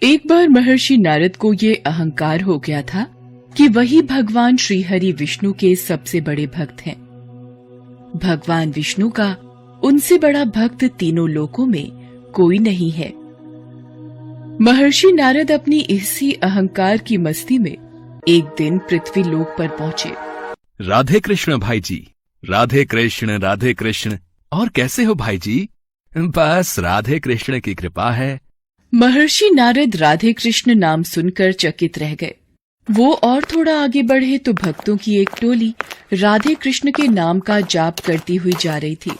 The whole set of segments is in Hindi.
एक बार महर्षि नारद को ये अहंकार हो गया था कि वही भगवान श्री हरि विष्णु के सबसे बड़े भक्त हैं। भगवान विष्णु का उनसे बड़ा भक्त तीनों लोकों में कोई नहीं है। महर्षि नारद अपनी इसी अहंकार की मस्ती में एक दिन पृथ्वी लोक पर पहुंचे। राधे कृष्ण भाई जी, राधे कृष्ण, राधे कृष्ण। और कैसे हो भाई जी? बस राधे कृष्ण की कृपा है। महर्षि नारद राधे कृष्ण नाम सुनकर चकित रह गए। वो और थोड़ा आगे बढ़े तो भक्तों की एक टोली राधे कृष्ण के नाम का जाप करती हुई जा रही थी।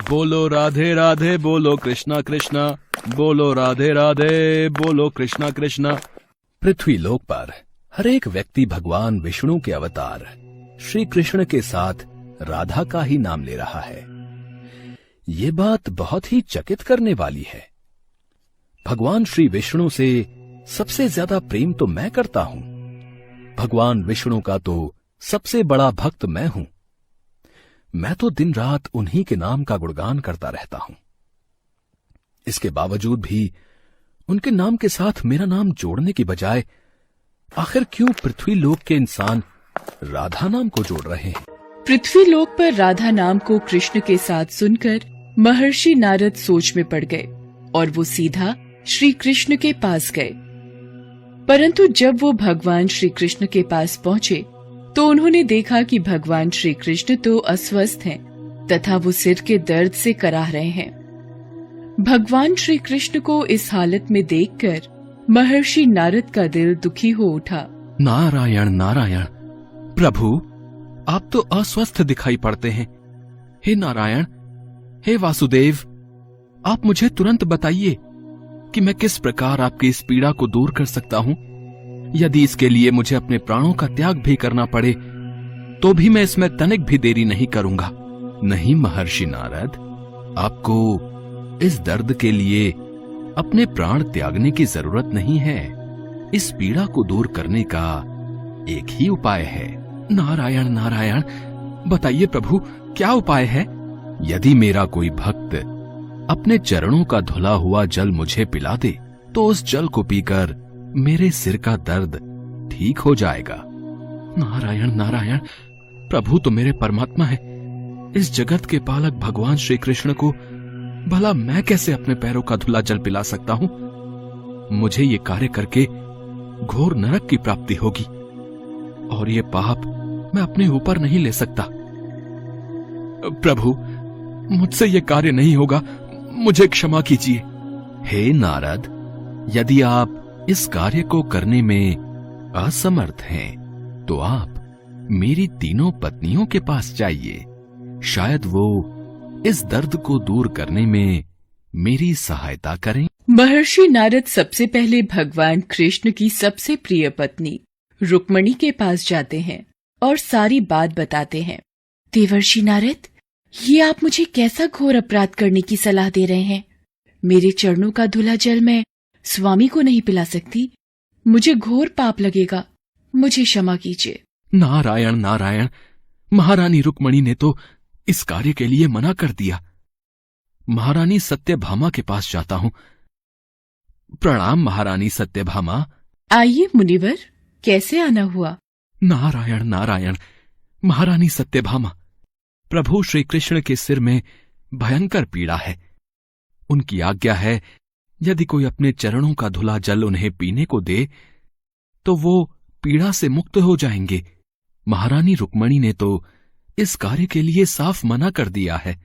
बोलो राधे राधे, बोलो कृष्णा कृष्णा, बोलो राधे राधे, बोलो कृष्णा कृष्णा। पृथ्वी लोक पर हर एक व्यक्ति भगवान विष्णु के अवतार श्री कृष्ण के साथ राधा का ही नाम ले रहा है। ये बात बहुत ही चकित करने वाली है। भगवान श्री विष्णु से सबसे ज्यादा प्रेम तो मैं करता हूं। भगवान विष्णु का तो सबसे बड़ा भक्त मैं हूं। मैं तो दिन रात उन्हीं के नाम का गुणगान करता रहता हूं। इसके बावजूद भी उनके नाम के साथ मेरा नाम जोड़ने की बजाय आखिर क्यों पृथ्वी लोक के इंसान राधा नाम को जोड़ रहे हैं? पृथ्वी लोक पर राधा नाम को कृष्ण के साथ सुनकर महर्षि नारद सोच में पड़ गए और वो सीधा श्री कृष्ण के पास गए। परंतु जब वो भगवान श्री कृष्ण के पास पहुंचे तो उन्होंने देखा कि भगवान श्री कृष्ण तो अस्वस्थ हैं तथा वो सिर के दर्द से कराह रहे हैं। भगवान श्री कृष्ण को इस हालत में देखकर महर्षि नारद का दिल दुखी हो उठा। नारायण नारायण, प्रभु आप तो अस्वस्थ दिखाई पड़ते हैं। हे नारायण, हे वासुदेव, आप मुझे तुरंत बताइए कि मैं किस प्रकार आपकी इस पीड़ा को दूर कर सकता हूं। यदि इसके लिए मुझे अपने प्राणों का त्याग भी करना पड़े तो भी मैं इसमें तनिक भी देरी नहीं करूंगा। नहीं महर्षि नारद, आपको इस दर्द के लिए अपने प्राण त्यागने की जरूरत नहीं है। इस पीड़ा को दूर करने का एक ही उपाय है। नारायण नारायण, बताइए प्रभु, क्या उपाय है? यदि मेरा कोई भक्त अपने चरणों का धुला हुआ जल मुझे पिला दे तो उस जल को पीकर मेरे सिर का दर्द ठीक हो जाएगा। नारायण नारायण, प्रभु तो मेरे परमात्मा है। इस जगत के पालक भगवान श्री कृष्ण को भला मैं कैसे अपने पैरों का धुला जल पिला सकता हूं? मुझे ये कार्य करके घोर नरक की प्राप्ति होगी और ये पाप मैं अपने ऊपर नहीं ले सकता। प्रभु, मुझसे ये कार्य नहीं होगा, मुझे क्षमा कीजिए। हे नारद, यदि आप इस कार्य को करने में असमर्थ हैं तो आप मेरी तीनों पत्नियों के पास जाइए। शायद वो इस दर्द को दूर करने में मेरी सहायता करें। महर्षि नारद सबसे पहले भगवान कृष्ण की सबसे प्रिय पत्नी रुक्मणी के पास जाते हैं और सारी बात बताते हैं। देवर्षि नारद, ये आप मुझे कैसा घोर अपराध करने की सलाह दे रहे हैं? मेरे चरणों का धुला जल मैं स्वामी को नहीं पिला सकती। मुझे घोर पाप लगेगा, मुझे क्षमा कीजिए। नारायण नारायण, महारानी रुक्मणी ने तो इस कार्य के लिए मना कर दिया। महारानी सत्यभामा के पास जाता हूं। प्रणाम महारानी सत्यभामा। आइए मुनिवर, कैसे आना हुआ? नारायण नारायण, महारानी सत्यभामा, प्रभु श्री कृष्ण के सिर में भयंकर पीड़ा है। उनकी आज्ञा है यदि कोई अपने चरणों का धुला जल उन्हें पीने को दे तो वो पीड़ा से मुक्त हो जाएंगे। महारानी रुक्मणी ने तो इस कार्य के लिए साफ मना कर दिया है,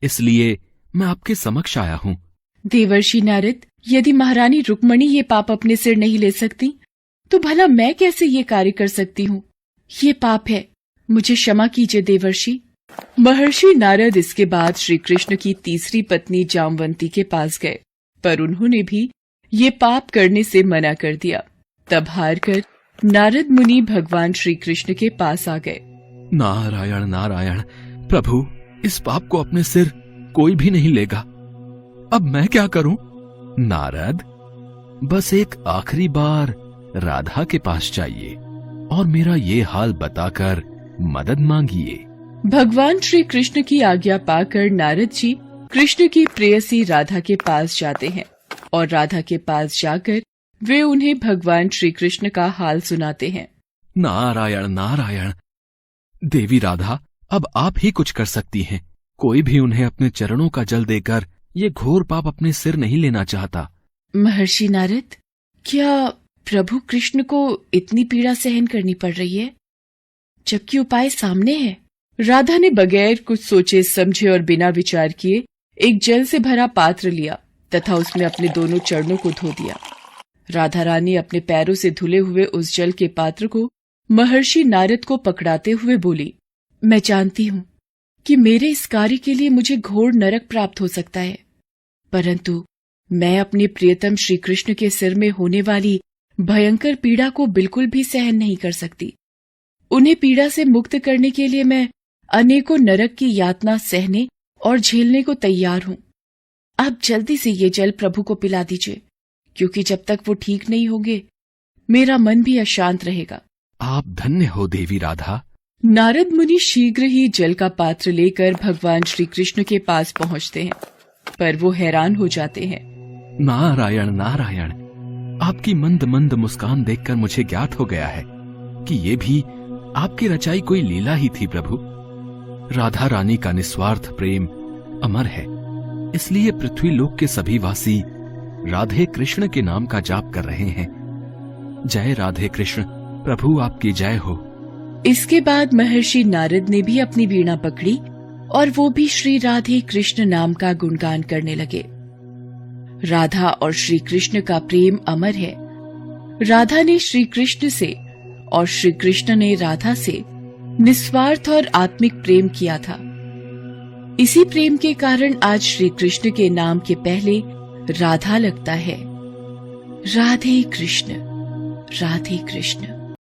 इसलिए मैं आपके समक्ष आया हूं। देवर्षि नारद, यदि महारानी रुक्मणी ये पाप अपने सिर नहीं ले सकती तो भला मैं कैसे ये कार्य कर सकती हूँ? ये पाप है, मुझे क्षमा कीजिए देवर्षि। महर्षि नारद इसके बाद श्री कृष्ण की तीसरी पत्नी जामवंती के पास गए, पर उन्होंने भी ये पाप करने से मना कर दिया। तब हार कर नारद मुनि भगवान श्री कृष्ण के पास आ गए। नारायण नारायण, प्रभु इस पाप को अपने सिर कोई भी नहीं लेगा। अब मैं क्या करूं? नारद, बस एक आखिरी बार राधा के पास जाइए और मेरा ये हाल बताकर मदद मांगिए। भगवान श्री कृष्ण की आज्ञा पाकर नारद जी कृष्ण की प्रेयसी राधा के पास जाते हैं और राधा के पास जाकर वे उन्हें भगवान श्री कृष्ण का हाल सुनाते हैं। नारायण नारायण। देवी राधा, अब आप ही कुछ कर सकती हैं। कोई भी उन्हें अपने चरणों का जल देकर ये घोर पाप अपने सिर नहीं लेना चाहता। महर्षि नारद, क्या प्रभु कृष्ण को इतनी पीड़ा सहन करनी पड़ रही है, जबकि उपाय सामने है? राधा ने बगैर कुछ सोचे समझे और बिना विचार किए एक जल से भरा पात्र लिया तथा उसमें अपने दोनों चरणों को धो दिया। राधा रानी अपने पैरों से धुले हुए उस जल के पात्र को महर्षि नारद को पकड़ाते हुए बोली, मैं जानती हूँ कि मेरे इस कार्य के लिए मुझे घोर नरक प्राप्त हो सकता है, परंतु मैं अपने प्रियतम श्री कृष्ण के सिर में होने वाली भयंकर पीड़ा को बिल्कुल भी सहन नहीं कर सकती। उन्हें पीड़ा से मुक्त करने के लिए मैं अनेकों नरक की यातना सहने और झेलने को तैयार हूँ। आप जल्दी से ये जल प्रभु को पिला दीजिए, क्योंकि जब तक वो ठीक नहीं होंगे मेरा मन भी अशांत रहेगा। आप धन्य हो देवी राधा। नारद मुनि शीघ्र ही जल का पात्र लेकर भगवान श्री कृष्ण के पास पहुंचते हैं, पर वो हैरान हो जाते हैं। नारायण नारायण। आपकी मंद मंद मुस्कान देखकर मुझे ज्ञात हो गया है कि ये भी आपकी रचाई कोई लीला ही थी प्रभु। राधा रानी का निस्वार्थ प्रेम अमर है, इसलिए पृथ्वी लोक के सभी वासी राधे कृष्ण के नाम का जाप कर रहे हैं। जय राधे कृष्ण, प्रभु आपकी जय हो। इसके बाद महर्षि नारद ने भी अपनी वीणा पकड़ी और वो भी श्री राधे कृष्ण नाम का गुणगान करने लगे। राधा और श्री कृष्ण का प्रेम अमर है। राधा ने श्री कृष्ण से और श्री कृष्ण ने राधा से निस्वार्थ और आत्मिक प्रेम किया था। इसी प्रेम के कारण आज श्री कृष्ण के नाम के पहले राधा लगता है। राधे कृष्ण, राधे कृष्ण।